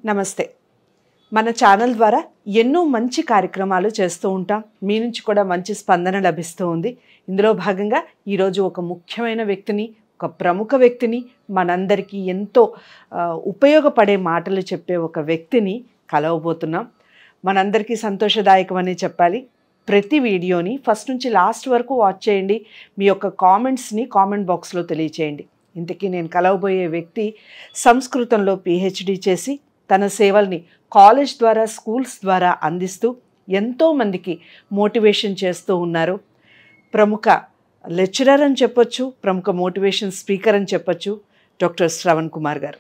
నమస్తే. మన ఛానల్ ద్వారా ఎన్నో మంచి కార్యక్రమాలు చేస్తూ ఉంటాం. మీ నుంచి కూడా మంచి స్పందన లభిస్తూ ఉంది. ఇందులో భాగంగా ఈరోజు ఒక ముఖ్యమైన వ్యక్తిని, ఒక ప్రముఖ వ్యక్తిని, మనందరికీ ఎంతో ఉపయోగపడే మాటలు చెప్పే ఒక వ్యక్తిని కలవబోతున్నాం. మనందరికీ సంతోషదాయకమని చెప్పాలి. ప్రతి వీడియోని ఫస్ట్ నుంచి లాస్ట్ వరకు వాచ్ చేయండి. మీ యొక్క కామెంట్స్ని కామెంట్ బాక్స్లో తెలియచేయండి. ఇంతకీ నేను కలవబోయే వ్యక్తి సంస్కృతంలో PhD చేసి తన సేవల్ని కాలేజ్ ద్వారా, స్కూల్స్ ద్వారా అందిస్తూ ఎంతోమందికి మోటివేషన్ చేస్తూ ఉన్నారు. ప్రముఖ లెక్చరర్ అని చెప్పొచ్చు, ప్రముఖ మోటివేషన్ స్పీకర్ అని చెప్పొచ్చు, డాక్టర్ శ్రవణ్ కుమార్ గారు.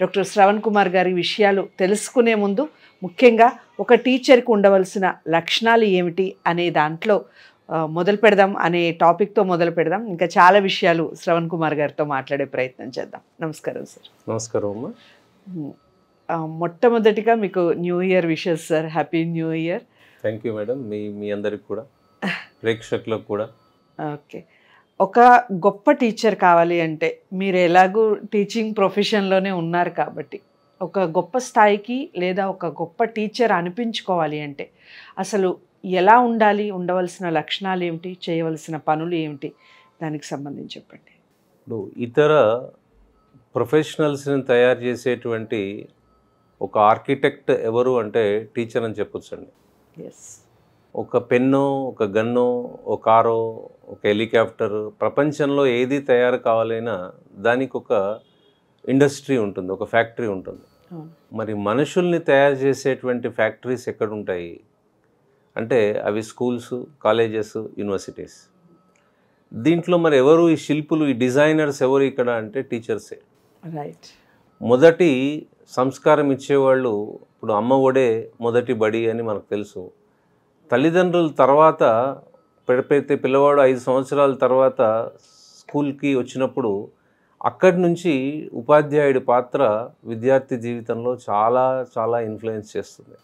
డాక్టర్ శ్రవణ్ కుమార్ గారి విషయాలు తెలుసుకునే ముందు ముఖ్యంగా ఒక టీచర్కి ఉండవలసిన లక్షణాలు ఏమిటి అనే దాంట్లో మొదలు పెడదాం, అనే టాపిక్తో మొదలు పెడదాం. ఇంకా చాలా విషయాలు శ్రవణ్ కుమార్ గారితో మాట్లాడే ప్రయత్నం చేద్దాం. నమస్కారం సార్. నమస్కారం అమ్మా. మొట్టమొదటిగా మీకు new year wishes sir. Happy new year. Thank you madam. మీ అందరికి కూడా, ప్రేక్షకులకు కూడా. ఓకే. ఒక గొప్ప టీచర్ కావాలి అంటే మీరు ఎలాగూ టీచింగ్ ప్రొఫెషన్లోనే ఉన్నారు కాబట్టి ఒక గొప్ప స్థాయికి లేదా ఒక గొప్ప టీచర్ అనిపించుకోవాలి అంటే అసలు ఎలా ఉండాలి, ఉండవలసిన లక్షణాలు ఏమిటి, చేయవలసిన పనులు ఏమిటి, దానికి సంబంధించి చెప్పండి. ఇప్పుడు ఇతర ప్రొఫెషనల్స్ని తయారు చేసేటువంటి ఒక ఆర్కిటెక్ట్ ఎవరు అంటే టీచర్ అని చెప్పొచ్చండి. ఎస్. ఒక పెన్నో, ఒక గన్నో, ఒక కారో, ఒక హెలికాప్టర్, ప్రపంచంలో ఏది తయారు కావాలైనా దానికి ఒక ఇండస్ట్రీ ఉంటుంది, ఒక ఫ్యాక్టరీ ఉంటుంది. మరి మనుషుల్ని తయారు చేసేటువంటి ఫ్యాక్టరీస్ ఎక్కడుంటాయి అంటే అవి స్కూల్స్, కాలేజెస్, యూనివర్సిటీస్. దీంట్లో మరి ఎవరు ఈ శిల్పులు, ఈ డిజైనర్స్ ఎవరు ఇక్కడ అంటే టీచర్సే. రైట్. మొదటి సంస్కారం ఇచ్చేవాళ్ళు ఇప్పుడు అమ్మ ఒడే మొదటి బడి అని మనకు తెలుసు. తల్లిదండ్రుల తర్వాత పెడితే పిల్లవాడు 5 సంవత్సరాల తర్వాత స్కూల్కి వచ్చినప్పుడు అక్కడి నుంచి ఉపాధ్యాయుడి పాత్ర విద్యార్థి జీవితంలో చాలా చాలా ఇన్ఫ్లుయెన్స్ చేస్తుంది.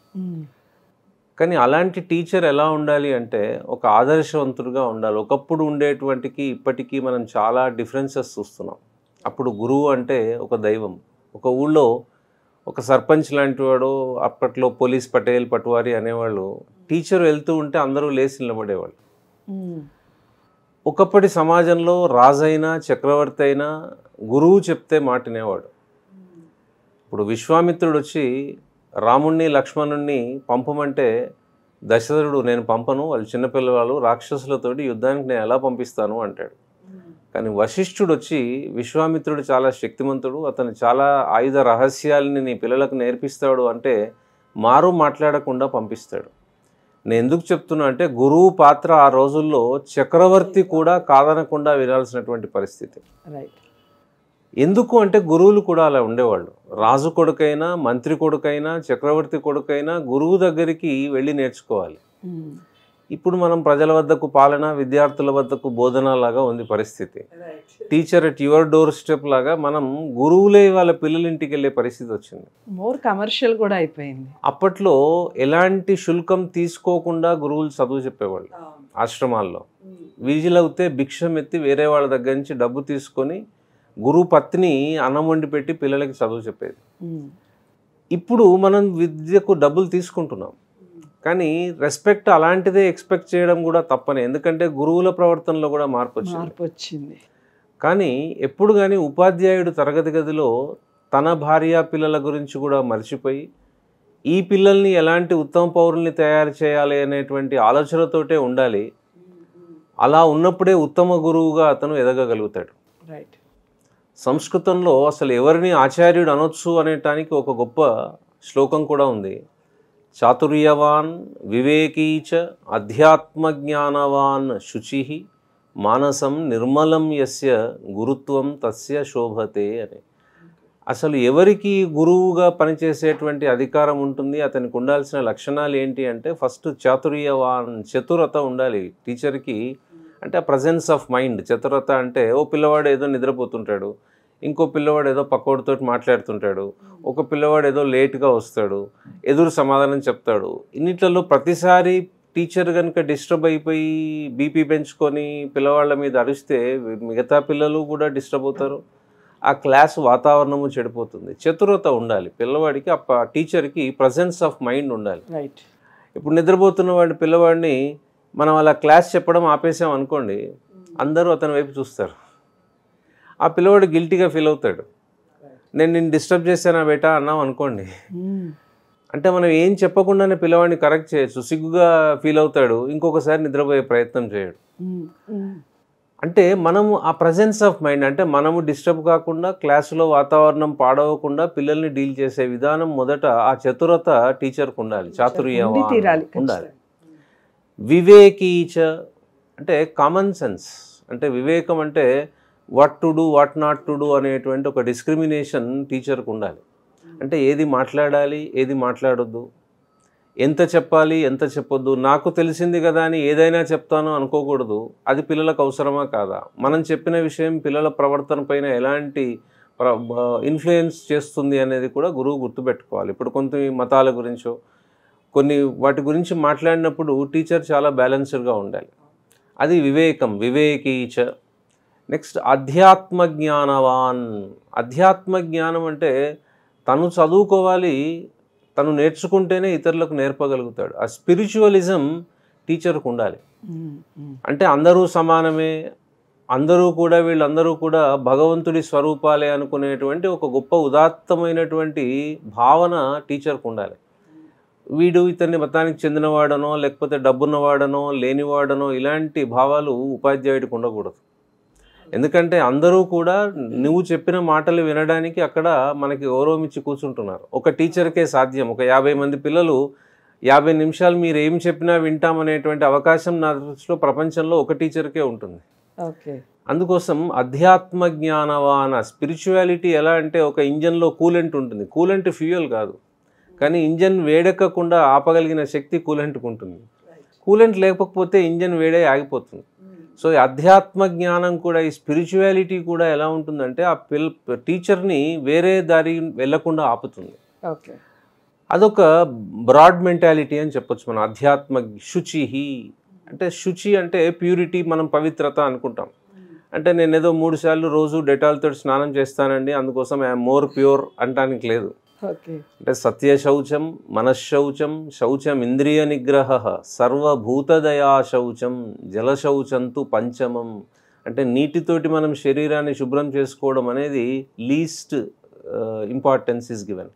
కానీ అలాంటి టీచర్ ఎలా ఉండాలి అంటే ఒక ఆదర్శవంతుడిగా ఉండాలి. ఒకప్పుడు ఉండేటువంటికి ఇప్పటికీ మనం చాలా డిఫరెన్సెస్ చూస్తున్నాం. అప్పుడు గురువు అంటే ఒక దైవం. ఒక ఊళ్ళో ఒక సర్పంచ్ లాంటి వాడు, అప్పట్లో పోలీస్ పటేల్, పట్వారి అనేవాళ్ళు, టీచర్ వెళ్తూ ఉంటే అందరూ లేచి నిలబడేవాళ్ళు. ఒకప్పటి సమాజంలో రాజైనా చక్రవర్తి అయినా గురువు చెప్తే మాటినేవాడు. ఇప్పుడు విశ్వామిత్రుడు వచ్చి రాముణ్ణి, లక్ష్మణుణ్ణి పంపమంటే దశరథుడు నేను పంపను, వాళ్ళు చిన్నపిల్లవాళ్ళు, రాక్షసులతోటి యుద్ధానికి నేను ఎలా పంపిస్తాను అంటాడు. కానీ వశిష్ఠుడు వచ్చి విశ్వామిత్రుడు చాలా శక్తిమంతుడు, అతను చాలా ఆయుధ రహస్యాలని నీ పిల్లలకు నేర్పిస్తాడు అంటే మారు మాట్లాడకుండా పంపిస్తాడు. నేను ఎందుకు చెప్తున్నా అంటే గురువు పాత్ర ఆ రోజుల్లో చక్రవర్తి కూడా కాదనకుండా వినాల్సినటువంటి పరిస్థితి. రైట్. ఎందుకు అంటే గురువులు కూడా అలా ఉండేవాళ్ళు. రాజు కొడుకైనా, మంత్రి కొడుకైనా, చక్రవర్తి కొడుకైనా గురువు దగ్గరికి వెళ్ళి నేర్చుకోవాలి. ఇప్పుడు మనం ప్రజల వద్దకు పాలన, విద్యార్థుల వద్దకు బోధన లాగా ఉంది పరిస్థితి. Teacher at your door step లాగా మనం గురువులే వాళ్ళ పిల్లల ఇంటికి వెళ్ళే పరిస్థితి వచ్చింది. మోర్ కమర్షియల్ కూడా అయిపోయింది. అప్పట్లో ఎలాంటి శుల్కం తీసుకోకుండా గురువులు చదువు చెప్పేవాళ్ళు. ఆశ్రమాల్లో వీజిలవుతే భిక్షం ఎత్తి వేరే వాళ్ళ దగ్గర నుంచి డబ్బు తీసుకొని గురువు పత్ని అన్నం వండి పెట్టి పిల్లలకి చదువు చెప్పేది. ఇప్పుడు మనం విద్యకు డబ్బులు తీసుకుంటున్నాం, కానీ రెస్పెక్ట్ అలాంటిదే ఎక్స్పెక్ట్ చేయడం కూడా తప్పనే. ఎందుకంటే గురువుల ప్రవర్తనలో కూడా మార్పు వచ్చింది. కానీ ఎప్పుడు కానీ ఉపాధ్యాయుడు తరగతి గదిలో తన భార్య పిల్లల గురించి కూడా మర్చిపోయి ఈ పిల్లల్ని ఎలాంటి ఉత్తమ పౌరుల్ని తయారు చేయాలి అనేటువంటి ఆలోచనతోటే ఉండాలి. అలా ఉన్నప్పుడే ఉత్తమ గురువుగా అతను ఎదగగలుగుతాడు. రైట్. సంస్కృతంలో అసలు ఎవరిని ఆచార్యుడు అనొచ్చు అనేటానికి ఒక గొప్ప శ్లోకం కూడా ఉంది. చాతుర్యవాన్ వివేకీచ అధ్యాత్మజ్ఞానవాన్ శుచి మానసం నిర్మలం యస్య గురుత్వం తస్య శోభతే అని. అసలు ఎవరికి గురువుగా పనిచేసేటువంటి అధికారం ఉంటుంది, అతనికి ఉండాల్సిన లక్షణాలు ఏంటి అంటే ఫస్ట్ చాతుర్యవాన్, చతురత ఉండాలి టీచర్కి. అంటే ప్రజెన్స్ ఆఫ్ మైండ్. చతురత అంటే ఓ పిల్లవాడు ఏదో నిద్రపోతుంటాడు, ఇంకో పిల్లవాడు ఏదో పక్కోడితో మాట్లాడుతుంటాడు, ఒక పిల్లవాడు ఏదో లేట్గా వస్తాడు, ఎదురు సమాధానం చెప్తాడు. ఇన్నిట్లలో ప్రతిసారి టీచర్ కనుక డిస్టర్బ్ అయిపోయి బీపీ పెంచుకొని పిల్లవాళ్ళ మీద అరిస్తే మిగతా పిల్లలు కూడా డిస్టర్బ్ అవుతారు. ఆ క్లాస్ వాతావరణము చెడిపోతుంది. చతురత ఉండాలి పిల్లవాడికి, ఆ టీచర్కి ప్రజెన్స్ ఆఫ్ మైండ్ ఉండాలి. రైట్. ఇప్పుడు నిద్రపోతున్న వాడి పిల్లవాడిని మనం అలా క్లాస్ చెప్పడం ఆపేసాం అనుకోండి, అందరూ అతని వైపు చూస్తారు. ఆ పిల్లవాడు గిల్టీగా ఫీల్ అవుతాడు. నేను నిన్ను డిస్టర్బ్ చేశానా బేటా అన్నాం అనుకోండి, అంటే మనం ఏం చెప్పకుండానే పిల్లవాడిని కరెక్ట్ చేయొచ్చు, సిగ్గుగా ఫీల్ అవుతాడు, ఇంకొకసారి నిద్రపోయే ప్రయత్నం చేయడు. అంటే మనము ఆ ప్రజెన్స్ ఆఫ్ మైండ్, అంటే మనము డిస్టర్బ్ కాకుండా క్లాసులో వాతావరణం పాడవకుండా పిల్లల్ని డీల్ చేసే విధానం మొదట ఆ చతురత టీచర్కు ఉండాలి, చాతుర్యం ఉండాలి. వివేకీచ అంటే కామన్ సెన్స్, అంటే వివేకం అంటే what to do what not to do అనేటువంటి ఒక డిస్క్రిమినేషన్ టీచర్కు ఉండాలి. అంటే ఏది మాట్లాడాలి ఏది మాట్లాడొద్దు, ఎంత చెప్పాలి ఎంత చెప్పొద్దు, నాకు తెలిసింది కదా అని ఏదైనా చెప్తాను అనుకోకూడదు. అది పిల్లలకు అవసరమా కాదా, మనం చెప్పిన విషయం పిల్లల ప్రవర్తన పైన ఎలాంటి ఇన్ఫ్లుయెన్స్ చేస్తుంది అనేది కూడా గురువు గుర్తుపెట్టుకోవాలి. ఇప్పుడు కొంత మతాల గురించో కొన్ని వాటి గురించి మాట్లాడినప్పుడు టీచర్ చాలా బ్యాలెన్స్డ్గా ఉండాలి. అది వివేకం, వివేకీచ. నెక్స్ట్ అధ్యాత్మ జ్ఞానవాన్. అధ్యాత్మ జ్ఞానం అంటే తను చదువుకోవాలి, తను నేర్చుకుంటేనే ఇతరులకు నేర్పగలుగుతాడు. ఆ స్పిరిచువలిజం టీచర్కు ఉండాలి. అంటే అందరూ సమానమే, అందరూ కూడా వీళ్ళందరూ కూడా భగవంతుడి స్వరూపాలే అనుకునేటువంటి ఒక గొప్ప ఉదాత్తమైనటువంటి భావన టీచర్కు ఉండాలి. వీడు ఇతన్ని మతానికి చెందినవాడనో లేకపోతే డబ్బున్నవాడనో లేనివాడనో ఇలాంటి భావాలు ఉపాధ్యాయుడికి ఉండకూడదు. ఎందుకంటే అందరూ కూడా నువ్వు చెప్పిన మాటలు వినడానికి అక్కడ మనకి గౌరవం ఇచ్చి కూర్చుంటున్నారు. ఒక టీచర్కే సాధ్యం. ఒక 50 మంది పిల్లలు 50 నిమిషాలు మీరు ఏం చెప్పినా వింటామనేటువంటి అవకాశం నా దృష్టిలో ప్రపంచంలో ఒక టీచర్కే ఉంటుంది. అందుకోసం అధ్యాత్మ జ్ఞానవాన. స్పిరిచువాలిటీ ఎలా అంటే ఒక ఇంజన్లో కూలెంట్ ఉంటుంది. కూలెంట్ ఫ్యూయల్ కాదు, కానీ ఇంజన్ వేడెక్కకుండా ఆపగలిగిన శక్తి కూలెంట్కు ఉంటుంది. కూలెంట్ లేకపోతే ఇంజన్ వేడే ఆగిపోతుంది. సో ఈ అధ్యాత్మ జ్ఞానం కూడా, ఈ స్పిరిచువాలిటీ కూడా ఎలా ఉంటుందంటే ఆ టీచర్ని వేరే దారి వెళ్లకుండా ఆపుతుంది. అదొక బ్రాడ్ మెంటాలిటీ అని చెప్పొచ్చు మనం. అధ్యాత్మ శుచి అంటే, శుచి అంటే ప్యూరిటీ, మనం పవిత్రత అనుకుంటాం. అంటే నేను ఏదో 3 సార్లు రోజు డెటాల్తో స్నానం చేస్తానండి అందుకోసం ఐఎమ్ మోర్ ప్యూర్ అంటానికి లేదు. అంటే సత్య శౌచం, మనశ్శౌచం, శౌచం ఇంద్రియ నిగ్రహ, సర్వభూతదయా శౌచం, జల శౌచంతు పంచమం. అంటే నీటితోటి మనం శరీరాన్ని శుభ్రం చేసుకోవడం అనేది లీస్ట్ ఇంపార్టెన్స్ ఈజ్ గివెన్.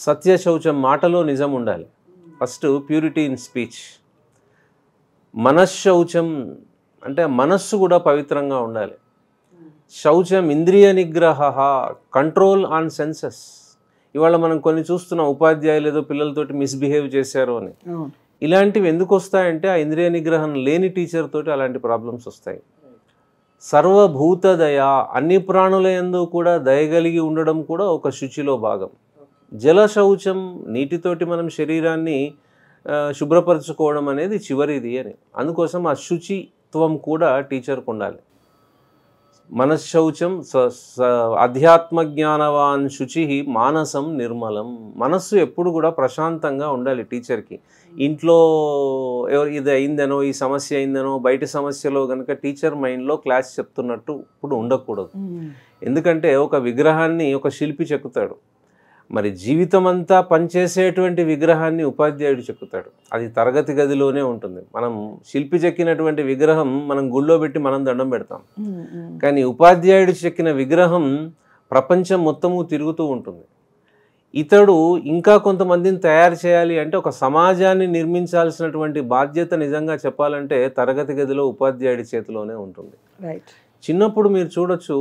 సత్య శౌచం, మాటలో నిజం ఉండాలి. First purity in speech. మనశ్శౌచం అంటే మనస్సు కూడా పవిత్రంగా ఉండాలి. శౌచం ఇంద్రియ నిగ్రహ, కంట్రోల్ ఆన్ సెన్సెస్. ఇవాళ మనం కొన్ని చూస్తున్నాం, ఉపాధ్యాయులు ఏదో పిల్లలతోటి మిస్బిహేవ్ చేశారు అని. ఇలాంటివి ఎందుకు వస్తాయంటే ఆ ఇంద్రియ నిగ్రహం లేని టీచర్ తోటి అలాంటి ప్రాబ్లమ్స్ వస్తాయి. సర్వభూతదయ, అన్ని ప్రాణుల యందు కూడా దయగలిగి ఉండడం కూడా ఒక శుచిలో భాగం. జల శౌచం, నీటితోటి మనం శరీరాన్ని శుభ్రపరచుకోవడం అనేది చివరిది అని. అందుకోసం ఆ శుచిత్వం కూడా టీచర్కు ఉండాలి. మనశ్శౌచం అధ్యాత్మ జ్ఞానవాన్ శుచి మానసం నిర్మలం. మనస్సు ఎప్పుడు కూడా ప్రశాంతంగా ఉండాలి టీచర్కి. ఇంట్లో ఇది అయిందనో, ఈ సమస్య అయిందనో, బయట సమస్యలో కనుక టీచర్ మైండ్లో క్లాస్ చెప్తున్నట్టు ఇప్పుడు ఉండకూడదు. ఎందుకంటే ఒక విగ్రహాన్ని ఒక శిల్పి చెక్కుతాడు, మరి జీవితం అంతా పనిచేసేటువంటి విగ్రహాన్ని ఉపాధ్యాయుడు చెక్కుతాడు. అది తరగతి గదిలోనే ఉంటుంది. మనం శిల్పి చెక్కినటువంటి విగ్రహం మనం గుళ్ళో పెట్టి మనం దండం పెడతాం, కానీ ఉపాధ్యాయుడు చెక్కిన విగ్రహం ప్రపంచం మొత్తము తిరుగుతూ ఉంటుంది. ఇతడు ఇంకా కొంతమందిని తయారు చేయాలి అంటే ఒక సమాజాన్ని నిర్మించాల్సినటువంటి బాధ్యత నిజంగా చెప్పాలంటే తరగతి గదిలో ఉపాధ్యాయుడి చేతిలోనే ఉంటుంది. చిన్నప్పుడు మీరు చూడొచ్చు,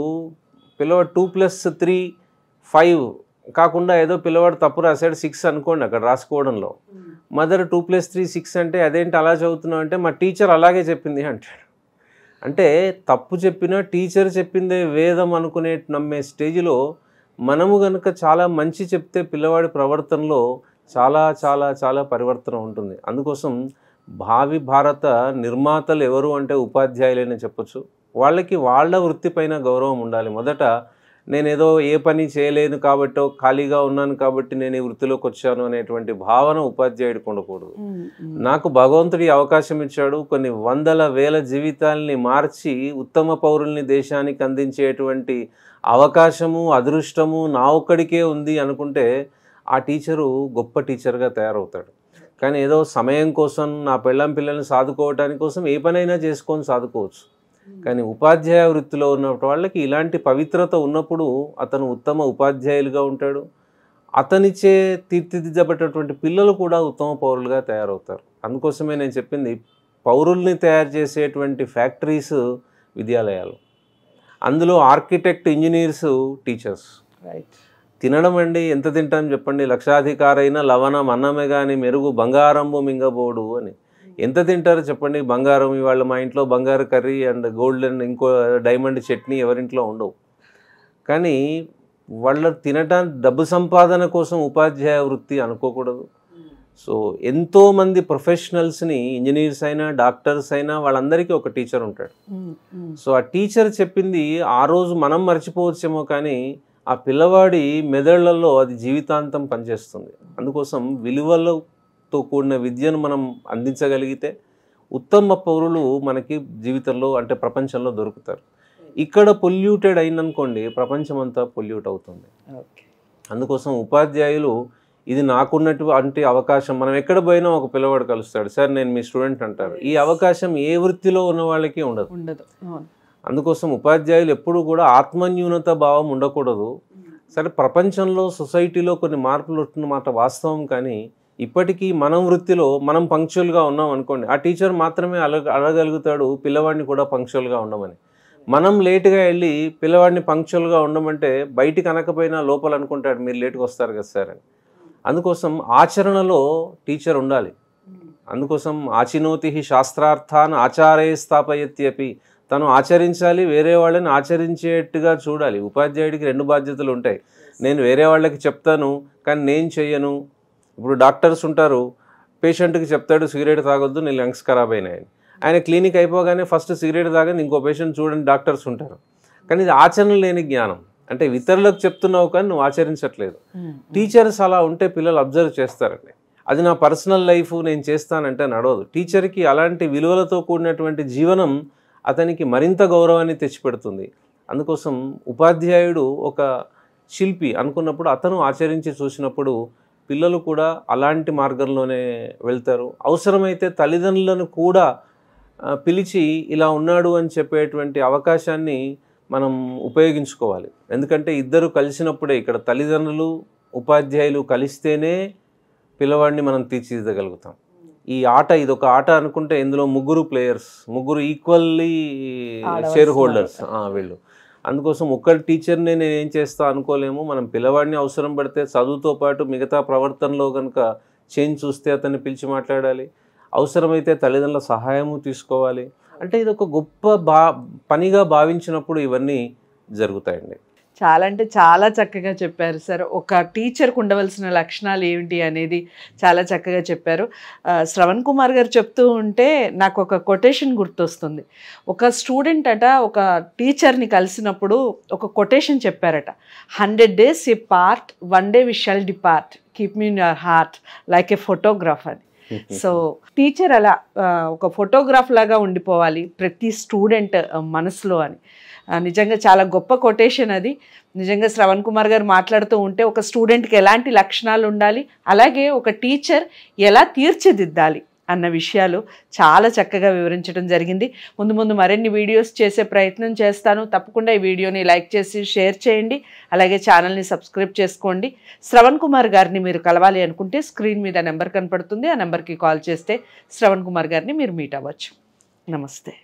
పిల్లవాడు 2+3 5 కాకుండా ఏదో పిల్లవాడు తప్పు రాశాడు 6 అనుకోండి అక్కడ రాసుకోవడంలో, మదర్ 2+3 6 అంటే అదేంటి అలా చదువుతున్నావు అంటే మా టీచర్ అలాగే చెప్పింది అంటాడు. అంటే తప్పు చెప్పినా టీచర్ చెప్పిందే వేదం అనుకునే నమ్మే స్టేజ్లో మనము కనుక చాలా మంచి చెప్తే పిల్లవాడి ప్రవర్తనలో చాలా చాలా చాలా పరివర్తన ఉంటుంది. అందుకోసం భావి భారత నిర్మాతలు ఎవరు అంటే ఉపాధ్యాయులనే చెప్పొచ్చు. వాళ్ళకి వాళ్ళ వృత్తిపైన గౌరవం ఉండాలి. మొదట నేనేదో ఏ పని చేయలేను కాబట్టో ఖాళీగా ఉన్నాను కాబట్టి నేను ఈ వృత్తిలోకి వచ్చాను అనేటువంటి భావన ఉపాధ్యాయుడికి ఉండకూడదు. నాకు భగవంతుడి అవకాశం ఇచ్చాడు, కొన్ని వందల వేల జీవితాలని మార్చి ఉత్తమ పౌరుల్ని దేశానికి అందించేటువంటి అవకాశము అదృష్టము నా ఒక్కడికే ఉంది అనుకుంటే ఆ టీచరు గొప్ప టీచర్గా తయారవుతాడు. కానీ ఏదో సమయం కోసం నా పిల్లల్ని సాదుకోవటానికి కోసం ఏ పనైనా చేసుకొని సాదుకోవచ్చు. కానీ ఉపాధ్యాయ వృత్తిలో ఉన్న వాళ్ళకి ఇలాంటి పవిత్రత ఉన్నప్పుడు అతను ఉత్తమ ఉపాధ్యాయులుగా ఉంటాడు. అతనిచే తీర్చిదిద్దబడేటువంటి పిల్లలు కూడా ఉత్తమ పౌరులుగా తయారవుతారు. అందుకోసమే నేను చెప్పింది, పౌరుల్ని తయారు చేసేటువంటి ఫ్యాక్టరీస్ విద్యాలయాలు, అందులో ఆర్కిటెక్ట్, ఇంజనీర్స్, టీచర్స్. తినడం అండి, ఎంత తింటాం చెప్పండి? లక్షాధికారైన లవణం అన్నమే కానీ మెరుగు బంగారంబు మింగబోడు అని. ఎంత తింటారో చెప్పండి? బంగారం, ఇవాళ మా ఇంట్లో బంగారు కర్రీ అండ్ గోల్డెన్ ఇంకో డైమండ్ చట్నీ ఎవరింట్లో ఉండవు. కానీ వాళ్ళ తినటానికి డబ్బు సంపాదన కోసం ఉపాధ్యాయ వృత్తి అనుకోకూడదు. సో ఎంతోమంది ప్రొఫెషనల్స్ని, ఇంజనీర్స్ అయినా డాక్టర్స్ అయినా వాళ్ళందరికీ ఒక టీచర్ ఉంటాడు. సో ఆ టీచర్ చెప్పింది ఆ రోజు మనం మర్చిపోవచ్చేమో, కానీ ఆ పిల్లవాడి మెదళ్లలో అది జీవితాంతం పనిచేస్తుంది. అందుకోసం విలువలతో కూడిన విద్యను మనం అందించగలిగితే ఉత్తమ పౌరులు మనకి జీవితంలో అంటే ప్రపంచంలో దొరుకుతారు. ఇక్కడ పొల్యూటెడ్ అయిందనుకోండి, ప్రపంచం అంతా పొల్యూట్ అవుతుంది. అందుకోసం ఉపాధ్యాయులు ఇది నాకున్నటువంటి అవకాశం, మనం ఎక్కడ పోయినా ఒక పిల్లవాడు కలుస్తాడు, సార్ నేను మీ స్టూడెంట్ అంటారు. ఈ అవకాశం ఏ వృత్తిలో ఉన్న వాళ్ళకి ఉండదు. అందుకోసం ఉపాధ్యాయులు ఎప్పుడూ కూడా ఆత్మన్యూనత భావం ఉండకూడదు. సరే, ప్రపంచంలో సొసైటీలో కొన్ని మార్పులు వస్తున్నమాట వాస్తవం, కానీ ఇప్పటికీ మనం వృత్తిలో మనం పంక్చువల్గా ఉన్నాం అనుకోండి, ఆ టీచర్ మాత్రమే అడగలుగుతాడు పిల్లవాడిని కూడా పంక్చువల్గా ఉండమని. మనం లేటుగా వెళ్ళి పిల్లవాడిని పంక్చువల్గా ఉండమంటే బయటికి అనకపోయినా లోపల అనుకుంటాడు మీరు లేటుగా వస్తారు కదా సార్ అని. అందుకోసం ఆచరణలో టీచర్ ఉండాలి. అందుకోసం ఆచినోతి శాస్త్రార్థాన్ ఆచారే స్థాపయత్యపి, తను ఆచరించాలి, వేరే వాళ్ళని ఆచరించేట్టుగా చూడాలి. ఉపాధ్యాయుడికి 2 బాధ్యతలు ఉంటాయి. నేను వేరే వాళ్ళకి చెప్తాను కానీ నేను చెయ్యను. ఇప్పుడు డాక్టర్స్ ఉంటారు, పేషెంట్కి చెప్తాడు సిగరెట్ తాగొద్దు, నీ లంగ్స్ ఖరాబ్ అయినాయని. ఆయన క్లినిక్ అయిపోగానే ఫస్ట్ సిగరెట్ తాగని ఇంకో పేషెంట్ చూడండి డాక్టర్స్ ఉంటారు. కానీ ఇది ఆచరణ లేని జ్ఞానం. అంటే ఇతరులకు చెప్తున్నావు కానీ నువ్వు ఆచరించట్లేదు. టీచర్స్ అలా ఉంటే పిల్లలు అబ్జర్వ్ చేస్తారండి. అది నా పర్సనల్ లైఫ్ నేను చేస్తానంటే నడవదు. టీచర్కి అలాంటి విలువలతో కూడినటువంటి జీవనం అతనికి మరింత గౌరవాన్ని తెచ్చిపెడుతుంది. అందుకోసం ఉపాధ్యాయుడు ఒక శిల్పి అనుకున్నప్పుడు అతను ఆచరించి చూసినప్పుడు పిల్లలు కూడా అలాంటి మార్గంలోనే వెళ్తారు. అవసరమైతే తల్లిదండ్రులను కూడా పిలిచి ఇలా ఉన్నాడు అని చెప్పేటువంటి అవకాశాన్ని మనం ఉపయోగించుకోవాలి. ఎందుకంటే ఇద్దరు కలిసినప్పుడే, ఇక్కడ తల్లిదండ్రులు ఉపాధ్యాయులు కలిస్తేనే పిల్లవాడిని మనం తీర్చిదిద్దగలుగుతాం. ఈ ఆట ఇదొక ఆట అనుకుంటే ఇందులో 3 ప్లేయర్స్, 3 ఈక్వల్లీ షేర్ హోల్డర్స్ వీళ్ళు. అందుకోసం ఒక్కరి టీచర్ని నేను ఏం చేస్తా అనుకోలేము. మనం పిల్లవాడిని అవసరం పడితే చదువుతో పాటు మిగతా ప్రవర్తనలో కనుక చేంజ్ చూస్తే అతన్ని పిలిచి మాట్లాడాలి. అవసరమైతే తల్లిదండ్రుల సహాయము తీసుకోవాలి. అంటే ఇది ఒక గొప్ప పనిగా భావించినప్పుడు ఇవన్నీ జరుగుతాయండి. చాలా అంటే చాలా చక్కగా చెప్పారు సార్. ఒక టీచర్కి ఉండవలసిన లక్షణాలు ఏమిటి అనేది చాలా చక్కగా చెప్పారు. శ్రవణ్ కుమార్ గారు చెప్తూ ఉంటే నాకు ఒక కొటేషన్ గుర్తొస్తుంది. ఒక స్టూడెంట్ అట ఒక టీచర్ని కలిసినప్పుడు ఒక కొటేషన్ చెప్పారట, 100 days A part, 1 day we shall depart, keep me in your heart like A photograph అని. సో టీచర్ అలా ఒక ఫోటోగ్రాఫ్ లాగా ఉండిపోవాలి ప్రతి స్టూడెంట్ మనసులో అని. నిజంగా చాలా గొప్ప కొటేషన్ అది. నిజంగా శ్రవణ్ కుమార్ గారు మాట్లాడుతూ ఉంటే ఒక స్టూడెంట్కి ఎలాంటి లక్షణాలు ఉండాలి, అలాగే ఒక టీచర్ ఎలా తీర్చిదిద్దాలి అన్న విషయాలు చాలా చక్కగా వివరించడం జరిగింది. ముందు మరిన్ని వీడియోస్ చేసే ప్రయత్నం చేస్తాను. తప్పకుండా ఈ వీడియోని లైక్ చేసి షేర్ చేయండి. అలాగే ఛానల్ని సబ్స్క్రైబ్ చేసుకోండి. శ్రవణ్ కుమార్ గారిని మీరు కలవాలి అనుకుంటే స్క్రీన్ మీద నెంబర్ కనపడుతుంది. ఆ నెంబర్కి కాల్ చేస్తే శ్రవణ్ కుమార్ గారిని మీరు మీట్ అవ్వచ్చు. నమస్తే.